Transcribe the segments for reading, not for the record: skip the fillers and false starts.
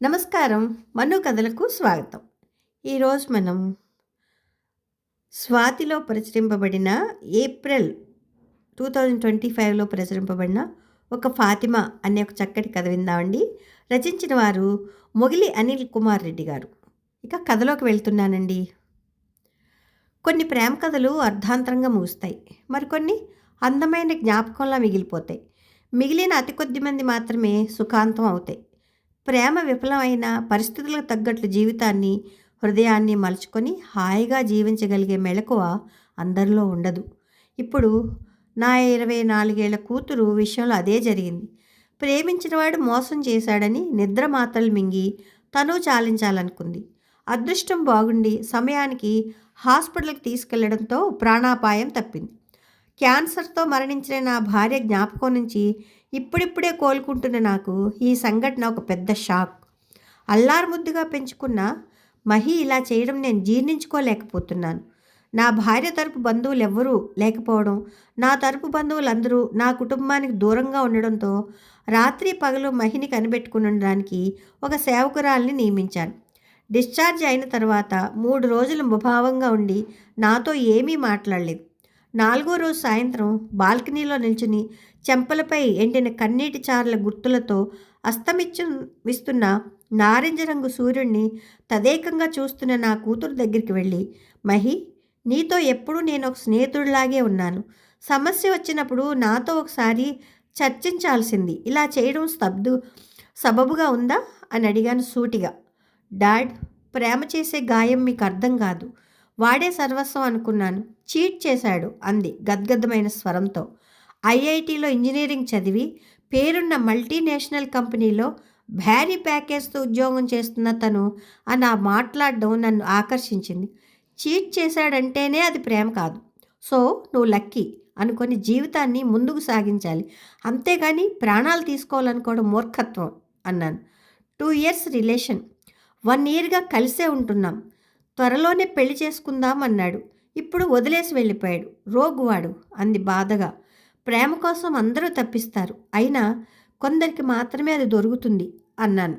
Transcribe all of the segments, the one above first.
నమస్కారం. మన్ను కథలకు స్వాగతం. ఈరోజు మనం స్వాతిలో ప్రచురింపబడిన ఏప్రిల్ 2025లో ప్రచురింపబడిన ఒక ఫాతిమా అనే ఒక చక్కటి కథ విందామండి. రచించిన వారు మొగిలి అనిల్ కుమార్ రెడ్డి గారు. ఇక కథలోకి వెళ్తున్నానండి. కొన్ని ప్రేమ కథలు అర్ధాంతరంగా ముగుస్తాయి. మరికొన్ని అందమైన జ్ఞాపకంలా మిగిలిపోతాయి. మిగిలిన అతి కొద్ది మంది మాత్రమే సుఖాంతం అవుతాయి. ప్రేమ విఫలమైన పరిస్థితులకు తగ్గట్లు జీవితాన్ని, హృదయాన్ని మలుచుకొని హాయిగా జీవించగలిగే మెళకువ అందరిలో ఉండదు. ఇప్పుడు నా 24 కూతురు విషయంలో అదే జరిగింది. ప్రేమించినవాడు మోసం చేశాడని నిద్ర మాత్రలు మింగి తను చాలించాలనుకుంది. అదృష్టం బాగుండి సమయానికి హాస్పిటల్కి తీసుకెళ్లడంతో ప్రాణాపాయం తప్పింది. క్యాన్సర్తో మరణించిన నా భార్య జ్ఞాపకం నుంచి ఇప్పుడిప్పుడే కోలుకుంటున్న నాకు ఈ సంఘటన ఒక పెద్ద షాక్. అల్లారుముద్దుగా పెంచుకున్న మహి ఇలా చేయడం నేను జీర్ణించుకోలేకపోతున్నాను. నా భార్య తరపు బంధువులు ఎవ్వరూ లేకపోవడం, నా తరపు బంధువులందరూ నా కుటుంబానికి దూరంగా ఉండడంతో రాత్రి పగలు మహిని కనిపెట్టుకుని ఉండడానికి ఒక సేవకురాల్ని నియమించాను. డిశ్చార్జ్ అయిన తర్వాత 3 రోజులు ముభావంగా ఉండి నాతో ఏమీ మాట్లాడలేదు. 4వ రోజు సాయంత్రం బాల్కనీలో నిల్చుని చెంపలపై ఎండిన కన్నీటి చారల గుర్తులతో విస్తున్న నారింజ రంగు సూర్యుడిని తదేకంగా చూస్తున్న నా కూతురు దగ్గరికి వెళ్ళి, మహి, నీతో ఎప్పుడూ నేను ఒక స్నేహితుడిలాగే ఉన్నాను. సమస్య వచ్చినప్పుడు నాతో ఒకసారి చర్చించాల్సింది. ఇలా చేయడం సబబుగా ఉందా అని అడిగాను సూటిగా. డాడ్, ప్రేమ చేసే గాయం మీకు అర్థం కాదు. వాడే సర్వస్వం అనుకున్నాను. చీట్ చేశాడు అంది గద్గద్దమైన స్వరంతో. ఐఐటీలో ఇంజనీరింగ్ చదివి పేరున్న మల్టీనేషనల్ కంపెనీలో భారీ ప్యాకేజ్తో ఉద్యోగం చేస్తున్న తను అని మాట్లాడడం నన్ను ఆకర్షించింది. చీట్ చేశాడంటేనే అది ప్రేమ కాదు. సో నువ్వు లక్కీ అనుకొని జీవితాన్ని ముందుకు సాగించాలి. అంతేగాని ప్రాణాలు తీసుకోవాలనుకోవడం మూర్ఖత్వం అన్నాను. 2 years రిలేషన్, 1 yearగా కలిసే ఉంటున్నాం. త్వరలోనే పెళ్లి చేసుకుందాం అన్నాడు. ఇప్పుడు వదిలేసి వెళ్ళిపోయాడు. రోగువాడు అంది బాధగా. ప్రేమ కోసం అందరూ తప్పిస్తారు, అయినా కొందరికి మాత్రమే అది దొరుకుతుంది అన్నాను.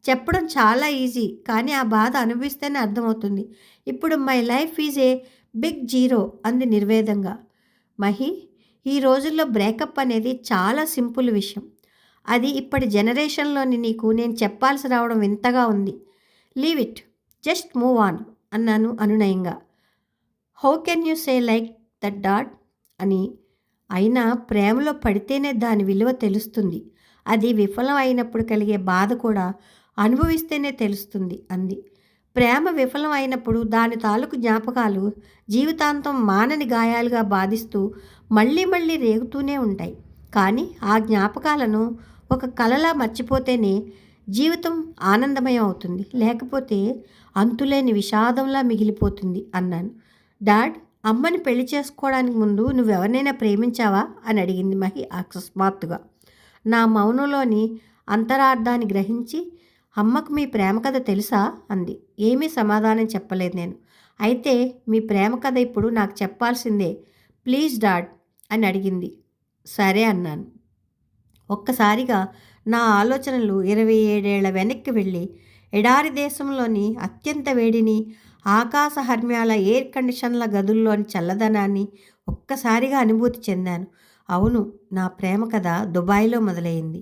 చెప్పడం చాలా ఈజీ, కానీ ఆ బాధ అనుభవిస్తేనే అర్థమవుతుంది. ఇప్పుడు my life is a big zero అంది నిర్వేదంగా. మహి, ఈ రోజుల్లో బ్రేకప్ అనేది చాలా సింపుల్ విషయం. అది ఇప్పటి జనరేషన్లోని నీకు నేను చెప్పాల్సి రావడం వింతగా ఉంది. Leave it, just move on అన్నాను అనునయంగా. How can you say like that dad అని. అయినా ప్రేమలో పడితేనే దాని విలువ తెలుస్తుంది. అది విఫలం అయినప్పుడు కలిగే బాధ కూడా అనుభవిస్తేనే తెలుస్తుంది అంది. ప్రేమ విఫలం అయినప్పుడు దాని తాలూకు జ్ఞాపకాలు జీవితాంతం మానని గాయాలుగా బాధిస్తూ మళ్ళీ మళ్ళీ రేగుతూనే ఉంటాయి. కానీ ఆ జ్ఞాపకాలను ఒక కలలా మర్చిపోతేనే జీవితం ఆనందమయం అవుతుంది. లేకపోతే అంతులేని విషాదంలా మిగిలిపోతుంది అన్నాను. డాడ్, అమ్మని పెళ్లి చేసుకోవడానికి ముందు నువ్వెవరినైనా ప్రేమించావా అని అడిగింది మహి అకస్మాత్తుగా. నా మౌనంలోని అంతరార్థాన్ని గ్రహించి, అమ్మకు మీ ప్రేమ కథ తెలుసా అంది. ఏమీ సమాధానం చెప్పలేదు నేను. అయితే మీ ప్రేమ కథ ఇప్పుడు నాకు చెప్పాల్సిందే ప్లీజ్ డాడ్ అని అడిగింది. సరే అన్నాను. ఒక్కసారిగా నా ఆలోచనలు 27 ఏళ్ల వెనక్కి వెళ్ళి ఎడారి దేశంలోని అత్యంత వేడిని, ఆకాశ హర్మ్యాల ఎయిర్ కండిషన్ల గదుల్లోని చల్లదనాన్ని ఒక్కసారిగా అనుభూతి చెందాను. అవును, నా ప్రేమ కథ దుబాయ్లో మొదలైంది.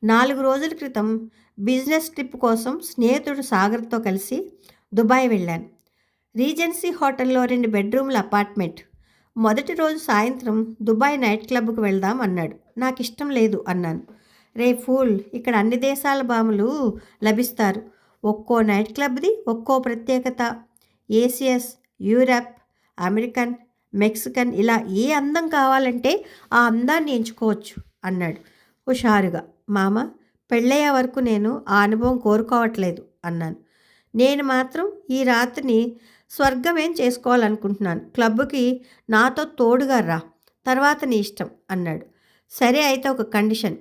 4 రోజుల క్రితం బిజినెస్ ట్రిప్ కోసం స్నేహితుడు సాగర్తో కలిసి దుబాయ్ వెళ్ళాను. రీజెన్సీ హోటల్లో 2 బెడ్రూమ్ల అపార్ట్మెంట్. మొదటి రోజు సాయంత్రం దుబాయ్ నైట్ క్లబ్కు వెళ్దాం అన్నాడు. నాకు ఇష్టం లేదు అన్నాను. రే ఫూల్, ఇక్కడ అన్ని దేశాల బాములు లభిస్తారు. ఒక్కో నైట్ క్లబ్ది ఒక్కో ప్రత్యేకత. ఏసియస్, యూరప్, అమెరికన్, మెక్సికన్ ఇలా ఏ అందం కావాలంటే ఆ అందాన్ని ఎంచుకోవచ్చు అన్నాడు హుషారుగా. మామ, పెళ్ళయ్యే వరకు నేను ఆ అనుభవం కోరుకోవట్లేదు అన్నాను. నేను మాత్రం ఈ రాత్రిని స్వర్గమేం చేసుకోవాలనుకుంటున్నాను. క్లబ్కి నాతో తోడుగా రా, తర్వాత నీ ఇష్టం అన్నాడు. సరే, అయితే ఒక కండిషన్.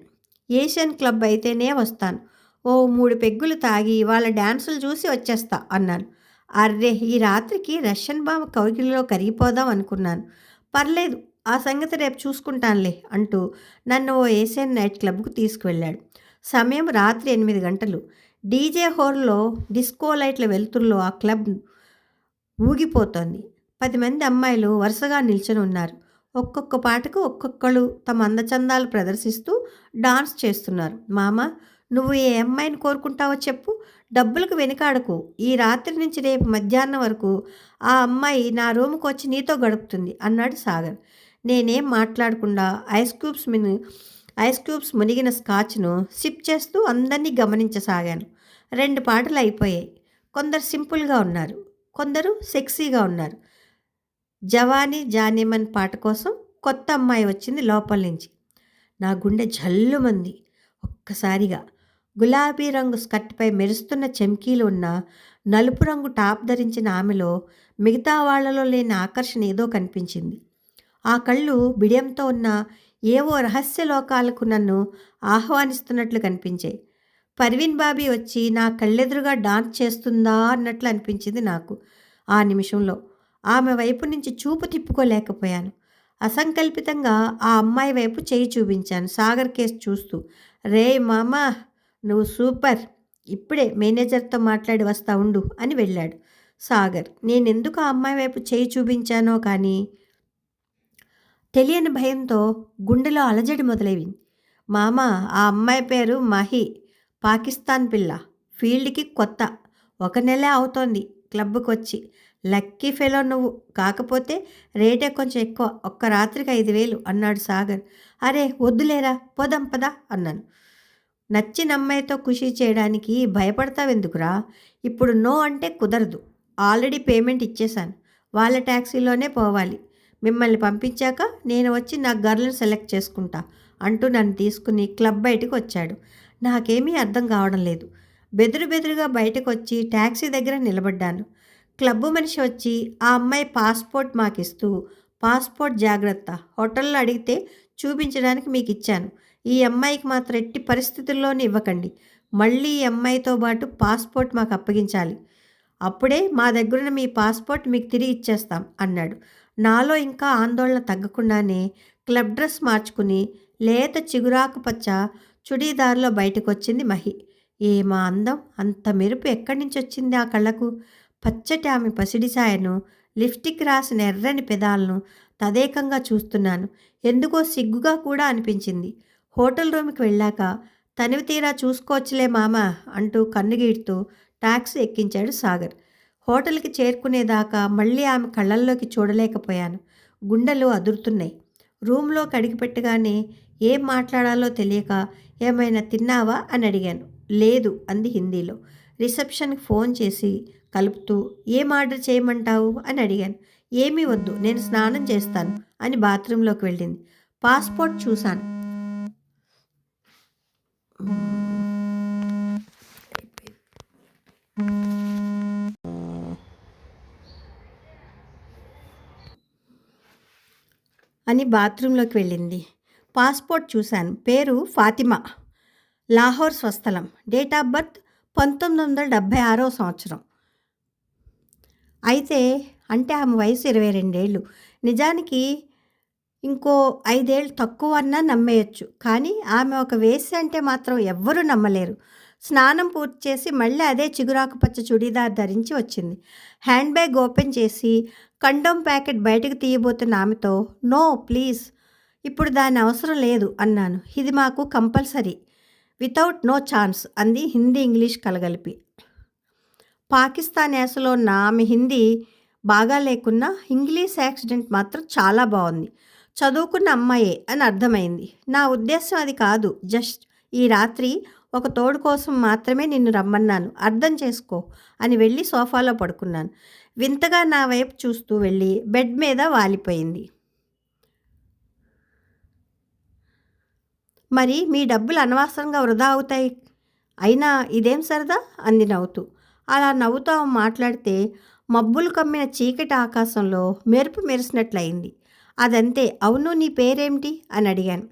ఏషియన్ క్లబ్ అయితేనే వస్తాను. ఓ 3 పెగ్గులు తాగి వాళ్ళ డ్యాన్సులు చూసి వచ్చేస్తా అన్నాను. అర్రే, ఈ రాత్రికి రష్యన్ బాంబు కౌగిలిలో కరిగిపోదాం అనుకున్నాను. పర్లేదు ఆ సంగతి రేపు చూసుకుంటానులే అంటూ నన్ను ఓ ఏషియన్ నైట్ క్లబ్కు తీసుకువెళ్ళాడు. సమయం రాత్రి 8 గంటలు. డీజే హోల్లో డిస్కో లైట్ల వెలుతురులో ఆ క్లబ్ ఊగిపోతోంది. 10 మంది అమ్మాయిలు వరుసగా నిల్చొని ఉన్నారు. ఒక్కొక్క పాటకు ఒక్కొక్కళ్ళు తమ అందచందాలు ప్రదర్శిస్తూ డాన్స్ చేస్తున్నారు. మామ, నువ్వు ఏ అమ్మాయిని కోరుకుంటావో చెప్పు, డబ్బులకు వెనుకాడకు. ఈ రాత్రి నుంచి రేపు మధ్యాహ్నం వరకు ఆ అమ్మాయి నా రూముకు వచ్చి నీతో గడుపుతుంది అన్నాడు సాగర్. నేనేం మాట్లాడకుండా ఐస్ క్యూబ్స్ మునిగిన స్కాచ్ను సిప్ చేస్తూ అందరినీ గమనించసాగాను. 2 పాటలు అయిపోయాయి. కొందరు సింపుల్గా ఉన్నారు, కొందరు సెక్సీగా ఉన్నారు. జవానీ జానేమన్ పాట కోసం కొత్త అమ్మాయి వచ్చింది లోపల నుంచి. నా గుండె జల్లుమంది. ఒక్కసారిగా గులాబీ రంగు స్కర్ట్పై మెరుస్తున్న చెమ్కీలు ఉన్న నలుపు రంగు టాప్ ధరించిన ఆమెలో మిగతా వాళ్లలో లేని ఆకర్షణ ఏదో కనిపించింది. ఆ కళ్ళు బిడియంతో ఉన్న ఏవో రహస్య లోకాలకు నన్ను ఆహ్వానిస్తున్నట్లు కనిపించాయి. పర్వీన్ బాబీ వచ్చి నా కళ్ళెదురుగా డాన్స్ చేస్తుందా అన్నట్లు అనిపించింది నాకు. ఆ నిమిషంలో ఆమె వైపు నుంచి చూపు తిప్పుకోలేకపోయాను. అసంకల్పితంగా ఆ అమ్మాయి వైపు చేయి చూపించాను సాగర్ కేసు చూస్తూ. రే మామా, నువ్వు సూపర్, ఇప్పుడే మేనేజర్తో మాట్లాడి వస్తా ఉండు అని వెళ్ళాడు సాగర్. నేనెందుకు ఆ అమ్మాయి వైపు చేయి చూపించానో కానీ తెలియని భయంతో గుండెలో అలజడి మొదలైంది. మామ, ఆ అమ్మాయి పేరు మహి, పాకిస్తాన్ పిల్ల, ఫీల్డ్కి కొత్త, 1 నెలే అవుతోంది క్లబ్కి వచ్చి. లక్కీ ఫెలో నువ్వు. కాకపోతే రేటే కొంచెం ఎక్కువ, ఒక్క రాత్రికి 5,000 అన్నాడు సాగర్. అరే వద్దులేరా, పోదాం పదా అన్నాను. నచ్చిన అమ్మాయితో ఖుషి చేయడానికి భయపడతావెందుకురా? ఇప్పుడు నో అంటే కుదరదు. ఆల్రెడీ పేమెంట్ ఇచ్చేశాను. వాళ్ళ ట్యాక్సీలోనే పోవాలి. మిమ్మల్ని పంపించాక నేను వచ్చి నా గర్ల్ని సెలెక్ట్ చేసుకుంటా అంటూ నన్ను తీసుకుని క్లబ్ బయటకు వచ్చాడు. నాకేమీ అర్థం కావడం లేదు. బెదురుగా బయటకు వచ్చి ట్యాక్సీ దగ్గర నిలబడ్డాను. క్లబ్ మనిషి వచ్చి ఆ అమ్మాయి పాస్పోర్ట్ మాకిస్తూ, పాస్పోర్ట్ జాగ్రత్త, హోటల్లో అడిగితే చూపించడానికి మీకు ఇచ్చాను. ఈ అమ్మాయికి మాత్రం ఎట్టి పరిస్థితుల్లోనూ ఇవ్వకండి. మళ్ళీ ఈ అమ్మాయితో పాటు పాస్పోర్ట్ మాకు అప్పగించాలి. అప్పుడే మా దగ్గరున్న మీ పాస్పోర్ట్ మీకు తిరిగి ఇచ్చేస్తాం అన్నాడు. నాలో ఇంకా ఆందోళన తగ్గకుండానే క్లబ్ డ్రెస్ మార్చుకుని లేత చిగురాకు పచ్చ చుడీదార్లో బయటకు వచ్చింది మహి. ఏమా అందం! అంత మెరుపు ఎక్కడి నుంచి వచ్చింది ఆ కళ్ళకు? పచ్చటి ఆమె పసిడి ఛాయను, లిప్స్టిక్ రాసిన ఎర్రని పెదాలను తదేకంగా చూస్తున్నాను. ఎందుకో సిగ్గుగా కూడా అనిపించింది. హోటల్ రూమ్కి వెళ్ళాక తనివి తీరా చూసుకోవచ్చులే మామ అంటూ కన్నుగీడుతూ టాక్సీ ఎక్కించాడు సాగర్. హోటల్కి చేరుకునేదాకా మళ్ళీ ఆమె కళ్ళల్లోకి చూడలేకపోయాను. గుండెలు అదురుతున్నాయి. రూమ్లో కడిగిపెట్టగానే ఏం మాట్లాడాలో తెలియక ఏమైనా తిన్నావా అని అడిగాను. లేదు అంది హిందీలో. రిసెప్షన్కి ఫోన్ చేసి కలుపుతూ ఏం ఆర్డర్ చేయమంటావు అని అడిగాను. ఏమీ వద్దు, నేను స్నానం చేస్తాను అని బాత్రూంలోకి వెళ్ళింది. పాస్పోర్ట్ చూశాను. అని బాత్రూంలోకి వెళ్ళింది. పాస్పోర్ట్ చూశాను. పేరు ఫాతిమా, లాహోర్ స్వస్థలం, డేట్ ఆఫ్ బర్త్ 1976వ సంవత్సరం. అయితే అంటే ఆమె వయసు 22 ఏళ్ళు. నిజానికి ఇంకో 5 ఏళ్ళు తక్కువ అన్నా నమ్మేయచ్చు. కానీ ఆమె ఒక వేశ్య అంటే మాత్రం ఎవ్వరూ నమ్మలేరు. స్నానం పూర్తి చేసి మళ్ళీ అదే చిగురాకు పచ్చ చుడీదార్ ధరించి వచ్చింది. హ్యాండ్ బ్యాగ్ ఓపెన్ చేసి కండోమ్ ప్యాకెట్ బయటకు తీయబోతున్న ఆమెతో నో ప్లీజ్, ఇప్పుడు దాని అవసరం లేదు అన్నాను. ఇది మాకు కంపల్సరీ, వితౌట్ నో ఛాన్స్ అంది హిందీ ఇంగ్లీష్ కలగలిపి. పాకిస్తాన్ యాసలో ఉన్న ఆమె హిందీ బాగా లేకున్నా ఇంగ్లీష్ యాక్సిడెంట్ మాత్రం చాలా బాగుంది. చదువుకున్న అమ్మాయే అని అర్థమైంది. నా ఉద్దేశం అది కాదు. జస్ట్ ఈ రాత్రి ఒక తోడు కోసం మాత్రమే నిన్ను రమ్మన్నాను, అర్థం చేసుకో అని వెళ్ళి సోఫాలో పడుకున్నాను. వింతగా నా వైపు చూస్తూ వెళ్ళి బెడ్ మీద వాలిపోయింది. మరి మీ డబ్బులు అనవసరంగా వృధా అవుతాయి, అయినా ఇదేం సరదా అంది నవ్వుతూ. అలా నవ్వుతూ మాట్లాడితే మబ్బులు కమ్మిన చీకటి ఆకాశంలో మెరుపు మెరిసినట్లయింది. అదంతే. అవును, నీ పేరేమిటి అని అడిగాను.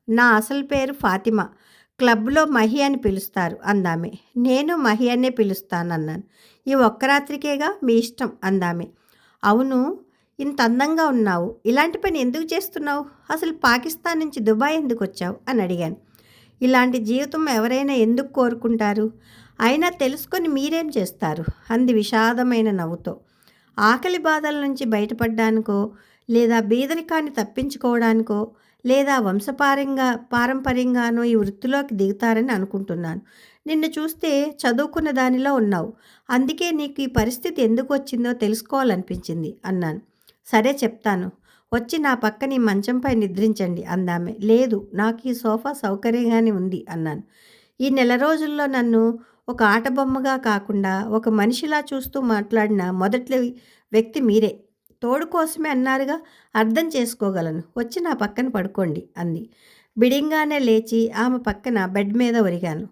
నా అసలు పేరు ఫాతిమా, క్లబ్లో మహి అని పిలుస్తారు అందామె. నేను మహి అనే పిలుస్తానన్నాను. ఈ ఒక్క రాత్రికేగా, మీ ఇష్టం అందామె. అవును, ఇంత అందంగా ఉన్నావు. ఇలాంటి పని ఎందుకు చేస్తున్నావు? అసలు పాకిస్తాన్ నుంచి దుబాయ్ ఎందుకొచ్చావు? అని అడిగాను. ఇలాంటి జీవితం ఎవరైనా ఎందుకు కోరుకుంటారు? అయినా తెలుసుకొని మీరేం చేస్తారు? అంది విషాదమైన నవ్వుతో. ఆకలి బాధల నుంచి బయటపడ్డానికో, లేదా బీదరికాన్ని తప్పించుకోవడానికో, లేదా పారంపర్యంగానో ఈ వృత్తిలోకి దిగుతారని అనుకుంటున్నాను. నిన్ను చూస్తే చదువుకున్న దానిలో ఉన్నావు. అందుకే నీకు ఈ పరిస్థితి ఎందుకు వచ్చిందో తెలుసుకోవాలనిపించింది అన్నాను. సరే చెప్తాను. వచ్చి నా పక్కన ఈ మంచంపై నిద్రించండి అందామె. లేదు, నాకు ఈ సోఫా సౌకర్యంగానే ఉంది అన్నాను. ఈ నెల రోజుల్లో నన్ను ఒక ఆటబొమ్మగా కాకుండా ఒక మనిషిలా చూస్తూ మాట్లాడిన మొదటి వ్యక్తి మీరే. తోడు కోసమే అన్నారుగా, అర్థం చేసుకోగలను. వచ్చి నా పక్కన పడుకోండి అంది. బిడింగానే లేచి ఆమె పక్కన బెడ్ మీద ఒరిగాను.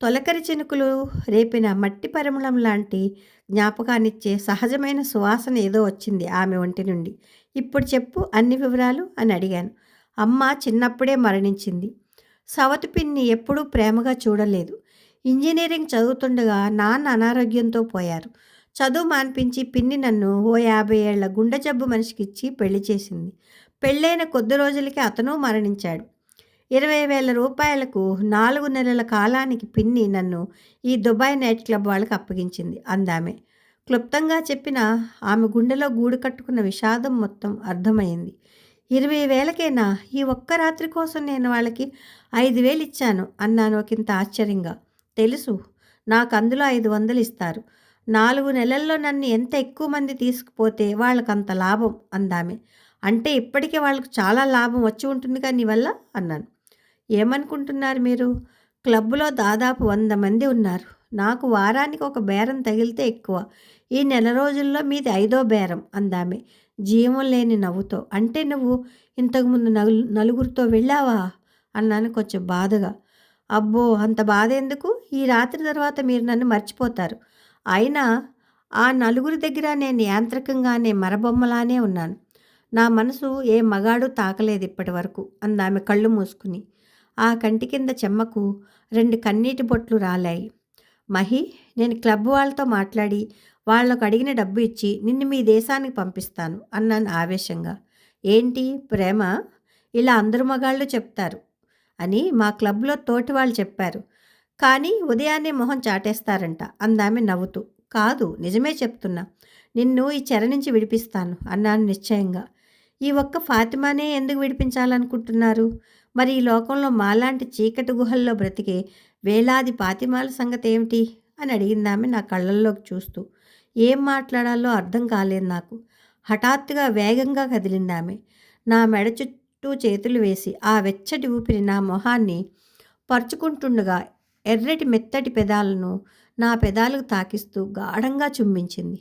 తొలకరి చినుకులు రేపిన మట్టి పరిమళం లాంటి జ్ఞాపకాన్నిచ్చే సహజమైన సువాసన ఏదో వచ్చింది ఆమె ఒంటి నుండి. ఇప్పుడు చెప్పు అన్ని వివరాలు అని అడిగాను. అమ్మ చిన్నప్పుడే మరణించింది. సవతి పిన్ని ఎప్పుడూ ప్రేమగా చూడలేదు. ఇంజనీరింగ్ చదువుతుండగా నాన్న అనారోగ్యంతో పోయారు. చదువు మాన్పించి పిన్ని నన్ను ఓ 50 ఏళ్ల గుండె జబ్బు మనిషికిచ్చి పెళ్లి చేసింది. పెళ్ళైన కొద్ది రోజులకి అతను మరణించాడు. 20,000 రూపాయలకు 4 నెలల కాలానికి పిన్ని నన్ను ఈ దుబాయ్ నైట్ క్లబ్ వాళ్ళకి అప్పగించింది అందామె. క్లుప్తంగా చెప్పిన ఆమె గుండెలో గూడు కట్టుకున్న విషాదం మొత్తం అర్థమైంది. 20,000కేనా? ఈ ఒక్క రాత్రి కోసం నేను వాళ్ళకి 5,000 ఇచ్చాను అన్నాను ఒకంత ఆశ్చర్యంగా. తెలుసు, నాకు అందులో 500 ఇస్తారు. 4 నెలల్లో నన్ను ఎంత ఎక్కువ మంది తీసుకుపోతే వాళ్ళకంత లాభం అందామె. అంటే ఇప్పటికే వాళ్ళకు చాలా లాభం వచ్చి ఉంటుందిగా నీ వల్ల అన్నాను. ఏమనుకుంటున్నారు మీరు? క్లబ్లో దాదాపు 100 మంది ఉన్నారు. నాకు వారానికి ఒక బేరం తగిలితే ఎక్కువ. ఈ నెల రోజుల్లో మీది 5వ బేరం అందామె జీవం లేని నవ్వుతో. అంటే నువ్వు ఇంతకుముందు నలుగురితో వెళ్ళావా అన్నాను కొంచెం బాధగా. అబ్బో, అంత బాధ ఎందుకు? ఈ రాత్రి తర్వాత మీరు నన్ను మర్చిపోతారు. అయినా ఆ నలుగురి దగ్గర నేను యాంత్రికంగానే మరబొమ్మలానే ఉన్నాను. నా మనసు ఏ మగాడు తాకలేదు ఇప్పటి వరకు అందామె కళ్ళు మూసుకుని. ఆ కంటి కింద చెమ్మకు 2 కన్నీటి బొట్లు రాలాయి. మహి, నేను క్లబ్ వాళ్ళతో మాట్లాడి వాళ్ళకు అడిగిన డబ్బు ఇచ్చి నిన్ను మీ దేశానికి పంపిస్తాను అన్నాను ఆవేశంగా. ఏంటి ప్రేమ? ఇలా అందరు మగాళ్ళు చెప్తారు అని మా క్లబ్లో తోటి వాళ్ళు చెప్పారు. కానీ ఉదయాన్నే మొహం చాటేస్తారంట అందామె నవ్వుతూ. కాదు, నిజమే చెప్తున్నా. నిన్ను ఈ చెర నుంచి విడిపిస్తాను అన్నాను నిశ్చయంగా. ఈ ఒక్క ఫాతిమానే ఎందుకు విడిపించాలనుకుంటున్నారు? మరి ఈ లోకంలో మాలాంటి చీకటి గుహల్లో బ్రతికే వేలాది ఫాతిమాల సంగతి ఏమిటి అని అడిగిందామె నా కళ్ళల్లోకి చూస్తూ. ఏం మాట్లాడాలో అర్థం కాలేదు నాకు. హఠాత్తుగా వేగంగా కదిలిందామె. నా మెడ చుట్టూ చేతులు వేసి ఆ వెచ్చటి ఊపిరి నా మొహాన్ని పరుచుకుంటుండగా ఎర్రటి మెత్తటి పెదాలను నా పెదాలకు తాకిస్తూ గాఢంగా చుంబించింది.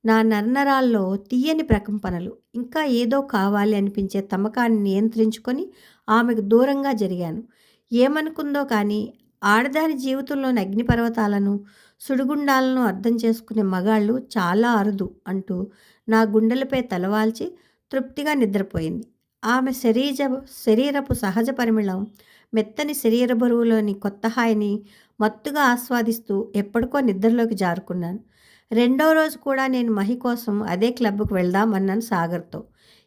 నా నరనరాల్లో తీయని ప్రకంపనలు. ఇంకా ఏదో కావాలి అనిపించే తమకాన్ని నియంత్రించుకొని ఆమెకు దూరంగా జరిగాను. ఏమనుకుందో కానీ ఆడదాని జీవితంలోని అగ్నిపర్వతాలను, సుడిగుండాలను అర్థం చేసుకునే మగాళ్ళు చాలా అరుదు అంటూ నా గుండెలపై తలవాల్చి తృప్తిగా నిద్రపోయింది. ఆమె శరీరపు సహజ పరిమళం, మెత్తని శరీర బరువులోని కొత్త హాయిని మత్తుగా ఆస్వాదిస్తూ ఎప్పటికో నిద్రలోకి జారుకున్నాను. 2వ రోజు కూడా నేను మహి కోసం అదే క్లబ్కు వెళ్దాం అన్నాను సాగర్తో.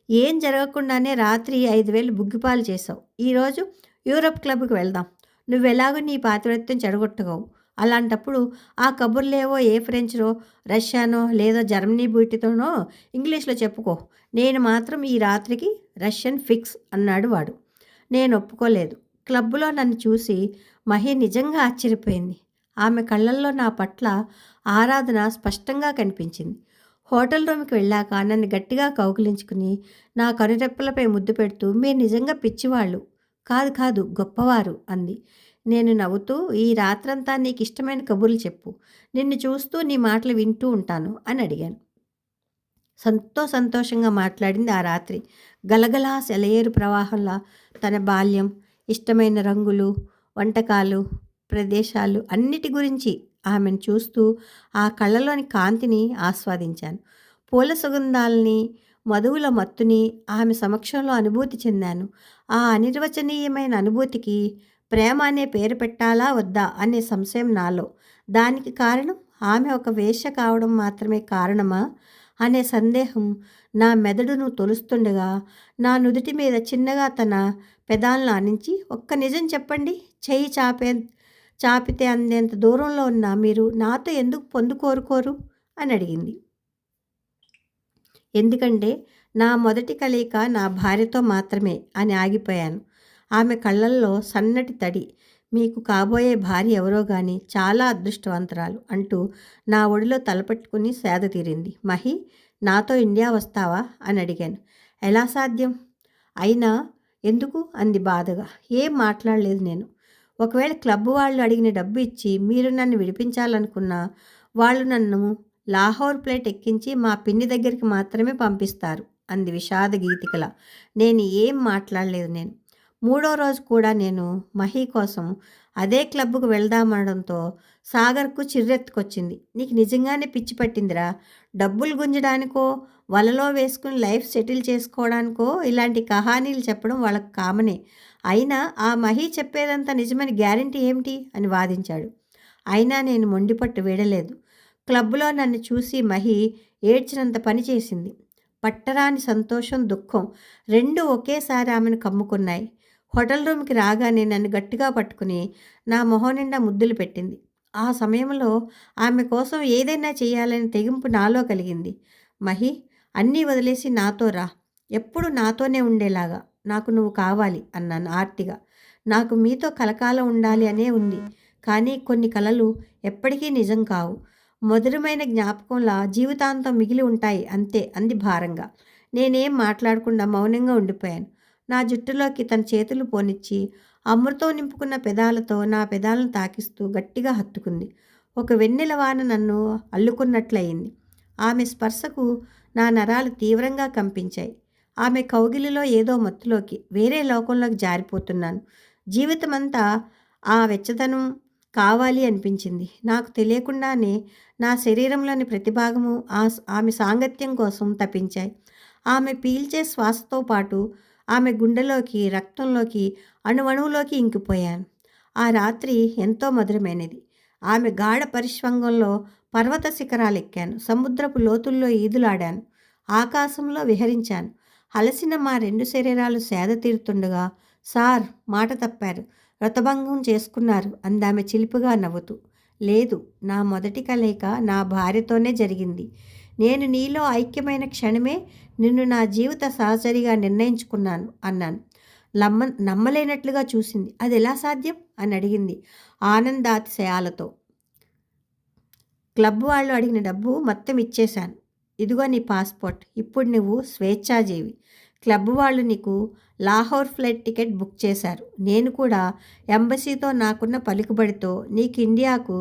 ఏం జరగకుండానే రాత్రి 5,000 బుగ్గిపాలు చేసావు. ఈరోజు యూరప్ క్లబ్కి వెళ్దాం. నువ్వెలాగో నీ పాతివ్రత్యం చెడగొట్టగవు. అలాంటప్పుడు ఆ కబుర్లేవో ఏ ఫ్రెంచ్లో, రష్యానో లేదా జర్మనీ బూటితోనో ఇంగ్లీష్లో చెప్పుకో. నేను మాత్రం ఈ రాత్రికి రష్యన్ ఫిక్స్ అన్నాడు వాడు. నేను ఒప్పుకోలేదు. క్లబ్లో నన్ను చూసి మహి నిజంగా ఆశ్చర్యపోయింది. ఆమె కళ్ళల్లో నా పట్ల ఆరాధన స్పష్టంగా కనిపించింది. హోటల్ రూమ్కి వెళ్ళాక నన్ను గట్టిగా కౌగిలించుకుని నా కనురెప్పలపై ముద్దు పెడుతూ, మీరు నిజంగా పిచ్చివాళ్ళు కాదు కాదు గొప్పవారు అంది. నేను నవ్వుతూ, ఈ రాత్రంతా నీకు ఇష్టమైన కబుర్లు చెప్పు. నిన్ను చూస్తూ నీ మాటలు వింటూ ఉంటాను అని అడిగాను. సంతోషంగా మాట్లాడింది ఆ రాత్రి. గలగలా సెలయేరు ప్రవాహంలా తన బాల్యం, ఇష్టమైన రంగులు, వంటకాలు, ప్రదేశాలు అన్నిటి గురించి ఆమెను చూస్తూ ఆ కళ్ళలోని కాంతిని ఆస్వాదించాను. పూల సుగంధాలని, మధువుల మత్తుని ఆమె సమక్షంలో అనుభూతి చెందాను. ఆ అనిర్వచనీయమైన అనుభూతికి ప్రేమ అనే పేరు పెట్టాలా వద్దా అనే సంశయం నాలో. దానికి కారణం ఆమె ఒక వేశ్య కావడం మాత్రమే కారణమా? అనే సందేహం నా మెదడును తొలుస్తుండగా నా నుదుటి మీద చిన్నగా తన పెదాలను ఆనించి, ఒక్క నిజం చెప్పండి, చెయ్యి చాపితే అందేంత దూరంలో ఉన్న మీరు నాతో ఎందుకు పొందు కోరుకోరు అని అడిగింది. ఎందుకంటే నా మొదటి కలయిక నా భార్యతో మాత్రమే అని ఆగిపోయాను. ఆమె కళ్ళల్లో సన్నటి తడి. మీకు కాబోయే భార్య ఎవరో గాని చాలా అదృష్టవంతురాలు అంటూ నా ఒడిలో తలపెట్టుకుని సేద తీరింది. మహి, నాతో ఇండియా వస్తావా అని అడిగాను. ఎలా సాధ్యం? అయినా ఎందుకు అంది బాధగా. ఏం మాట్లాడలేదు నేను. ఒకవేళ క్లబ్ వాళ్ళు అడిగిన డబ్బు ఇచ్చి మీరు నన్ను విడిపించాలనుకున్నా వాళ్ళు నన్ను లాహోర్ ప్లేట్ ఎక్కించి మా పిన్ని దగ్గరికి మాత్రమే పంపిస్తారు అంది విషాద గీతికల. నేను ఏం మాట్లాడలేదు నేను. మూడో రోజు కూడా నేను మహి కోసం అదే క్లబ్కు వెళ్దామనడంతో సాగర్కు చిర్రెత్తుకొచ్చింది. నీకు నిజంగానే పిచ్చి పట్టిందిరా, డబ్బులు గుంజడానికో వలలో వేసుకుని లైఫ్ సెటిల్ చేసుకోవడానికో ఇలాంటి కహానీలు చెప్పడం వాళ్ళకు కామనే. అయినా ఆ మహి చెప్పేదంతా నిజమని గ్యారంటీ ఏమిటి అని వాదించాడు. అయినా నేను మొండిపట్టు వీడలేదు. క్లబ్లో నన్ను చూసి మహి ఏడ్చినంత పని చేసింది. పట్టరాని సంతోషం, దుఃఖం రెండూ ఒకేసారి ఆమెను కమ్ముకున్నాయి. హోటల్ రూమ్కి రాగానే నన్ను గట్టిగా పట్టుకుని నా మొహం నిండా ముద్దులు పెట్టింది. ఆ సమయంలో ఆమె కోసం ఏదైనా చేయాలని తెగింపు నాలో కలిగింది. మహి, అన్నీ వదిలేసి నాతో రా, ఎప్పుడు నాతోనే ఉండేలాగా నాకు నువ్వు కావాలి అన్నాను ఆర్తిగా. నాకు మీతో కలకాలం ఉండాలి అనే ఉంది, కానీ కొన్ని కలలు ఎప్పటికీ నిజం కావు. మధురమైన జ్ఞాపకంలా జీవితాంతం మిగిలి ఉంటాయి అంతే అంది భారంగా. నేనేం మాట్లాడకుండా మౌనంగా ఉండిపోయాను. నా జుట్టులోకి తన చేతులు పోనిచ్చి అమృతం నింపుకున్న పెదాలతో నా పెదాలను తాకిస్తూ గట్టిగా హత్తుకుంది. ఒక వెన్నెల వాన నన్ను అల్లుకున్నట్లయింది. ఆమె స్పర్శకు నా నరాలు తీవ్రంగా కంపించాయి. ఆమె కౌగిలిలో ఏదో మత్తులోకి, వేరే లోకంలోకి జారిపోతున్నాను. జీవితమంతా ఆ వెచ్చదనం కావాలి అనిపించింది. నాకు తెలియకుండానే నా శరీరంలోని ప్రతిభాగము ఆమె సాంగత్యం కోసం తపించాయి. ఆమె పీల్చే శ్వాసతో పాటు ఆమె గుండెలోకి, రక్తంలోకి, అణువణువులోకి ఇంకిపోయాను. ఆ రాత్రి ఎంతో మధురమైనది. ఆమె గాఢ పరిష్వంగంలో పర్వత శిఖరాలెక్కాను. సముద్రపు లోతుల్లో ఈదులాడాను. ఆకాశంలో విహరించాను. అలసిన మా రెండు శరీరాలు సేద తీరుతుండగా, సార్, మాట తప్పారు, వ్రతభంగం చేసుకున్నారు అందామె చిలిపిగా నవ్వుతూ. లేదు, నా మొదటి కలయిక నా భార్యతోనే జరిగింది. నేను నీలో ఐక్యమైన క్షణమే నిన్ను నా జీవిత సహచరిగా నిర్ణయించుకున్నాను అన్నాను. నమ్మలేనట్లుగా చూసింది. అది ఎలా సాధ్యం అని అడిగింది ఆనందాతిశయాలతో. క్లబ్ వాళ్ళు అడిగిన డబ్బు మొత్తం ఇచ్చేశాను. ఇదిగో నీ పాస్పోర్ట్. ఇప్పుడు నువ్వు స్వేచ్ఛాజీవి. క్లబ్ వాళ్ళు నీకు లాహోర్ ఫ్లైట్ టికెట్ బుక్ చేశారు. నేను కూడా ఎంబసీతో నాకున్న పలుకుబడితో నీకు ఇండియాకు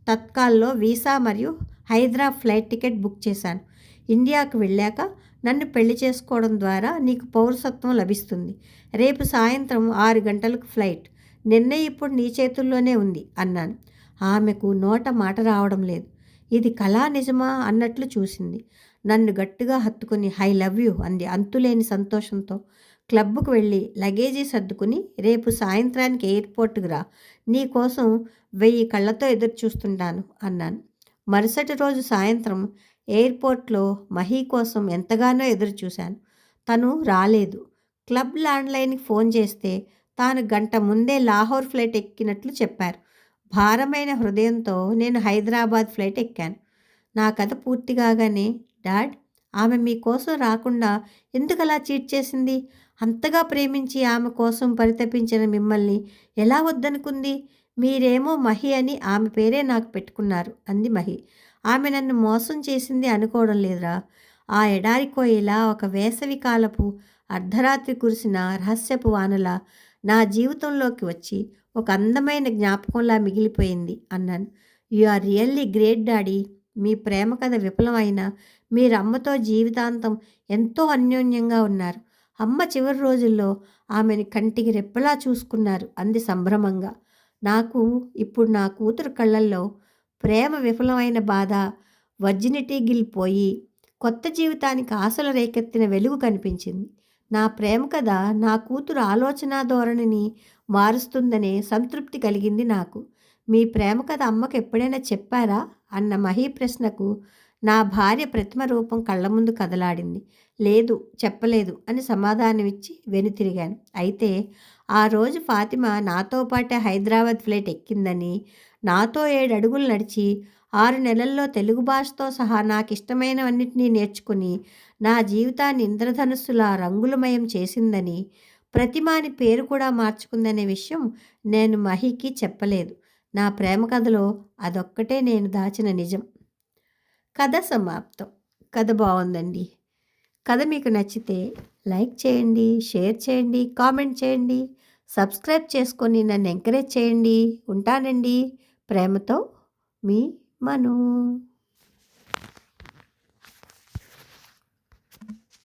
తత్కాల్లో వీసా మరియు హైదరాబాద్ ఫ్లైట్ టికెట్ బుక్ చేశాను. ఇండియాకు వెళ్ళాక నన్ను పెళ్లి చేసుకోవడం ద్వారా నీకు పౌరసత్వం లభిస్తుంది. రేపు సాయంత్రం 6 గంటలకు ఫ్లైట్. నిర్ణయం ఇప్పుడు నీ చేతుల్లోనే ఉంది అన్నాను. ఆమెకు నోట మాట రావడం లేదు. ఇది కళా నిజమా అన్నట్లు చూసింది. నన్ను గట్టిగా హత్తుకుని ఐ లవ్ యూ అంది అంతులేని సంతోషంతో. క్లబ్కు వెళ్ళి లగేజీ సర్దుకుని రేపు సాయంత్రానికి ఎయిర్పోర్ట్కి రా, నీ కోసం 1000 కళ్ళతో ఎదురు చూస్తుంటాను అన్నాను. మరుసటి రోజు సాయంత్రం ఎయిర్పోర్ట్లో మహి కోసం ఎంతగానో ఎదురు చూశాను. తను రాలేదు. క్లబ్ ల్యాండ్లైన్కి ఫోన్ చేస్తే తాను గంట ముందే లాహోర్ ఫ్లైట్ ఎక్కినట్లు చెప్పారు. భారమైన హృదయంతో నేను హైదరాబాద్ ఫ్లైట్ ఎక్కాను. నా కథ పూర్తి కాగానే, డాడ్, ఆమె మీకోసం రాకుండా ఎందుకలా చీట్ చేసింది? అంతగా ప్రేమించి ఆమె కోసం పరితపించిన మిమ్మల్ని ఎలా వద్దనుకుంది? మీరేమో మహి అని ఆమె పేరే నాకు పెట్టుకున్నారు అంది మహి. ఆమె నన్ను మోసం చేసింది అనుకోవడం లేదురా. ఆ ఎడారి కోయిలా ఒక వేసవి కాలపు అర్ధరాత్రి కురిసిన రహస్యపు వానలా నా జీవితంలోకి వచ్చి ఒక అందమైన జ్ఞాపకంలా మిగిలిపోయింది అన్నాను. You are really great daddy. మీ ప్రేమ కథ విఫలమైన మీరు అమ్మతో జీవితాంతం ఎంతో అన్యోన్యంగా ఉన్నారు. అమ్మ చివరి రోజుల్లో ఆమెను కంటికి రెప్పలా చూసుకున్నారు అంది సంభ్రమంగా. నాకు ఇప్పుడు నా కూతురు కళ్ళల్లో ప్రేమ విఫలమైన బాధ, వర్జినిటీ గిల్పోయి కొత్త జీవితానికి ఆశలు రేకెత్తిన వెలుగు కనిపించింది. నా ప్రేమ కథ నా కూతురు ఆలోచన ధోరణిని మారుస్తుందనే సంతృప్తి కలిగింది నాకు. మీ ప్రేమ కథ అమ్మకు ఎప్పుడైనా చెప్పారా అన్న మహి ప్రశ్నకు నా భార్య ప్రతిమ రూపం కళ్ళ ముందు కదలాడింది. లేదు, చెప్పలేదు అని సమాధానమిచ్చి వెనుతిరిగాను. అయితే ఆ రోజు ఫాతిమా నాతో పాటే హైదరాబాద్ ఫ్లైట్ ఎక్కిందని, నాతో 7 అడుగులు నడిచి 6 నెలల్లో తెలుగు భాషతో సహా నాకిష్టమైనవన్నిటినీ నేర్చుకుని నా జీవితాన్ని ఇంద్రధనుస్సులా రంగులమయం చేసిందని, ప్రతిమ అని పేరు కూడా మార్చుకుందనే విషయం నేను మహికి చెప్పలేదు. నా ప్రేమ కథలో అదొక్కటే నేను దాచిన నిజం. కథ సమాప్తం. కథ బాగుందండి. కథ మీకు నచ్చితే లైక్ చేయండి, షేర్ చేయండి, కామెంట్ చేయండి, సబ్స్క్రైబ్ చేసుకొని నన్ను ఎంకరేజ్ చేయండి. ఉంటానండి. ప్రేమతో మీ మను.